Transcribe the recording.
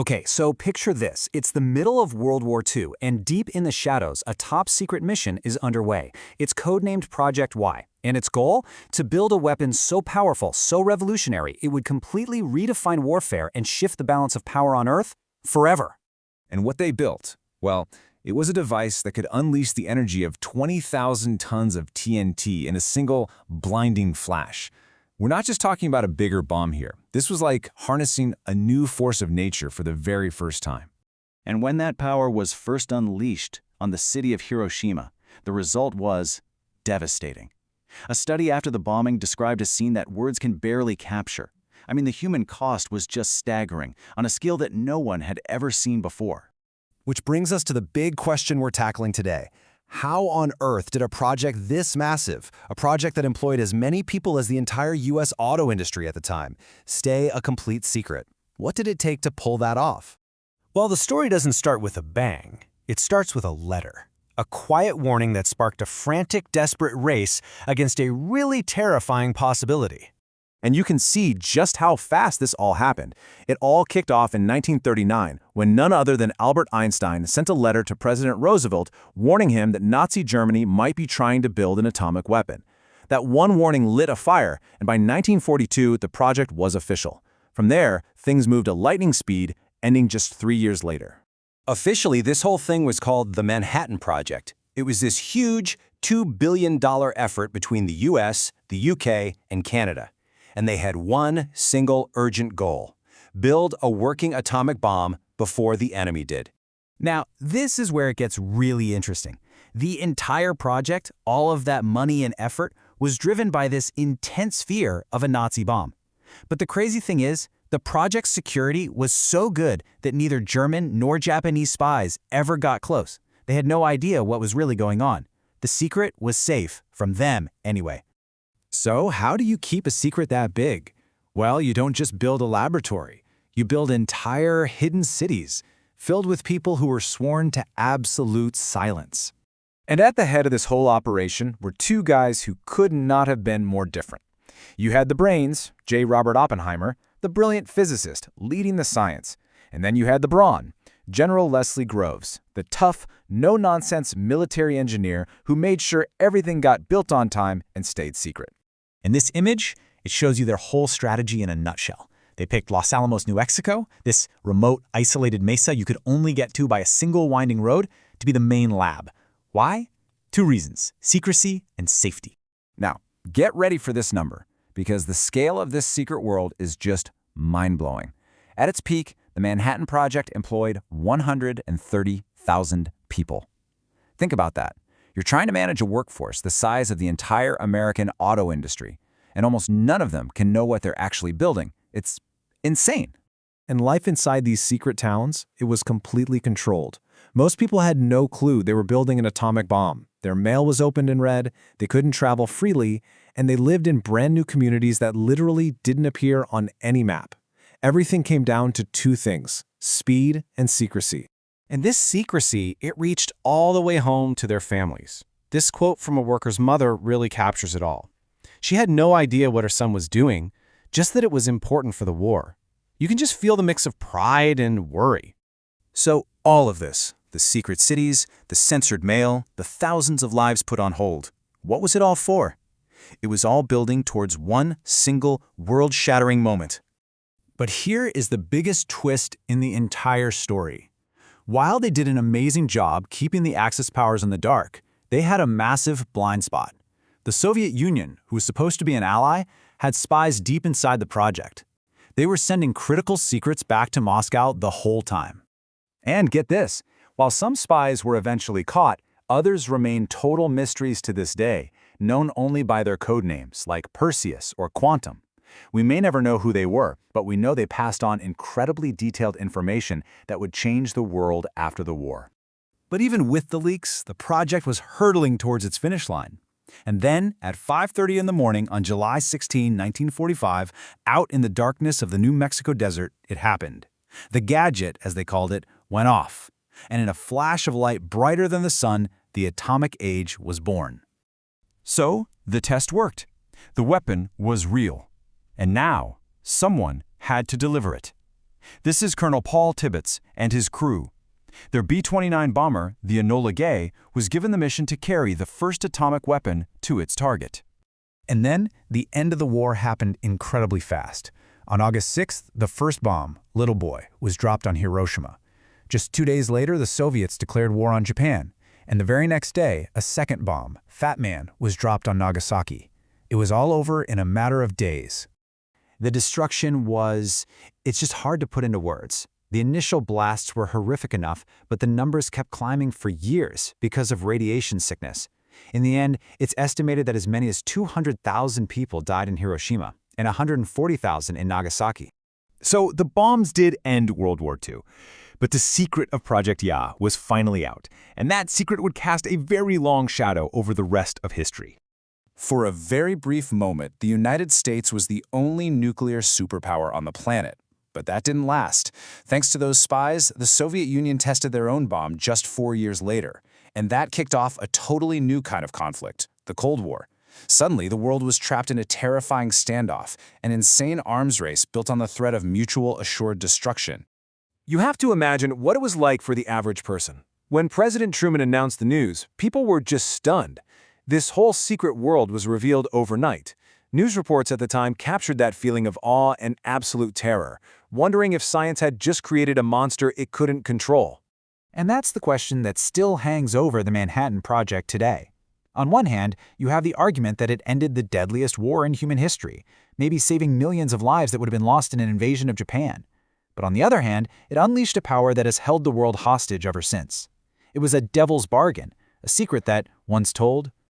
Okay, so picture this. It's the middle of World War II, and deep in the shadows, a top-secret mission is underway. It's codenamed Project Y, and its goal? To build a weapon so powerful, so revolutionary, it would completely redefine warfare and shift the balance of power on Earth forever. And what they built? Well, it was a device that could unleash the energy of 20,000 tons of TNT in a single, blinding flash. We're not just talking about a bigger bomb here. This was like harnessing a new force of nature for the very first time. And when that power was first unleashed on the city of Hiroshima, the result was devastating. A study after the bombing described a scene that words can barely capture. I mean, the human cost was just staggering, on a scale that no one had ever seen before. Which brings us to the big question we're tackling today. How on earth did a project this massive, a project that employed as many people as the entire US auto industry at the time, stay a complete secret? What did it take to pull that off? Well, the story doesn't start with a bang. It starts with a letter. A quiet warning that sparked a frantic, desperate race against a really terrifying possibility. And you can see just how fast this all happened. It all kicked off in 1939 when none other than Albert Einstein sent a letter to President Roosevelt warning him that Nazi Germany might be trying to build an atomic weapon. That one warning lit a fire, and by 1942, the project was official. From there, things moved at lightning speed, ending just 3 years later. Officially, this whole thing was called the Manhattan Project. It was this huge $2 billion effort between the US, the UK, and Canada. And they had one single urgent goal: build a working atomic bomb before the enemy did. Now, this is where it gets really interesting. The entire project, all of that money and effort, was driven by this intense fear of a Nazi bomb. But the crazy thing is, the project's security was so good that neither German nor Japanese spies ever got close. They had no idea what was really going on. The secret was safe, from them anyway. So how do you keep a secret that big? Well, you don't just build a laboratory. You build entire hidden cities, filled with people who were sworn to absolute silence. And at the head of this whole operation were two guys who could not have been more different. You had the brains, J. Robert Oppenheimer, the brilliant physicist leading the science. And then you had the brawn, General Leslie Groves, the tough, no-nonsense military engineer who made sure everything got built on time and stayed secret. In this image, it shows you their whole strategy in a nutshell. They picked Los Alamos, New Mexico, this remote, isolated mesa you could only get to by a single winding road, to be the main lab. Why? Two reasons: secrecy and safety. Now, get ready for this number, because the scale of this secret world is just mind-blowing. At its peak, the Manhattan Project employed 130,000 people. Think about that. You're trying to manage a workforce the size of the entire American auto industry, and almost none of them can know what they're actually building. It's insane. And life inside these secret towns, it was completely controlled. Most people had no clue they were building an atomic bomb. Their mail was opened and read, they couldn't travel freely, and they lived in brand new communities that literally didn't appear on any map. Everything came down to two things: speed and secrecy. And this secrecy, it reached all the way home to their families. This quote from a worker's mother really captures it all. She had no idea what her son was doing, just that it was important for the war. You can just feel the mix of pride and worry. So all of this, the secret cities, the censored mail, the thousands of lives put on hold, what was it all for? It was all building towards one single world-shattering moment. But here is the biggest twist in the entire story. While they did an amazing job keeping the Axis powers in the dark, they had a massive blind spot. The Soviet Union, who was supposed to be an ally, had spies deep inside the project. They were sending critical secrets back to Moscow the whole time. And get this, while some spies were eventually caught, others remain total mysteries to this day, known only by their code names like Perseus or Quantum. We may never know who they were, but we know they passed on incredibly detailed information that would change the world after the war. But even with the leaks, the project was hurtling towards its finish line. And then, at 5:30 in the morning on July 16, 1945, out in the darkness of the New Mexico desert, it happened. The gadget, as they called it, went off. And in a flash of light brighter than the sun, the atomic age was born. So, the test worked. The weapon was real. And now, someone had to deliver it. This is Colonel Paul Tibbets and his crew. Their B-29 bomber, the Enola Gay, was given the mission to carry the first atomic weapon to its target. And then, the end of the war happened incredibly fast. On August 6th, the first bomb, Little Boy, was dropped on Hiroshima. Just 2 days later, the Soviets declared war on Japan. And the very next day, a second bomb, Fat Man, was dropped on Nagasaki. It was all over in a matter of days. The destruction it's just hard to put into words. The initial blasts were horrific enough, but the numbers kept climbing for years because of radiation sickness. In the end, it's estimated that as many as 200,000 people died in Hiroshima and 140,000 in Nagasaki. So the bombs did end World War II. But the secret of Project Ya was finally out, and that secret would cast a very long shadow over the rest of history. For a very brief moment, the United States was the only nuclear superpower on the planet. But that didn't last. Thanks to those spies, the Soviet Union tested their own bomb just 4 years later. And that kicked off a totally new kind of conflict, the Cold War. Suddenly, the world was trapped in a terrifying standoff, an insane arms race built on the threat of mutual assured destruction. You have to imagine what it was like for the average person. When President Truman announced the news, people were just stunned. This whole secret world was revealed overnight. News reports at the time captured that feeling of awe and absolute terror, wondering if science had just created a monster it couldn't control. And that's the question that still hangs over the Manhattan Project today. On one hand, you have the argument that it ended the deadliest war in human history, maybe saving millions of lives that would have been lost in an invasion of Japan. But on the other hand, it unleashed a power that has held the world hostage ever since. It was a devil's bargain, a secret that, once told,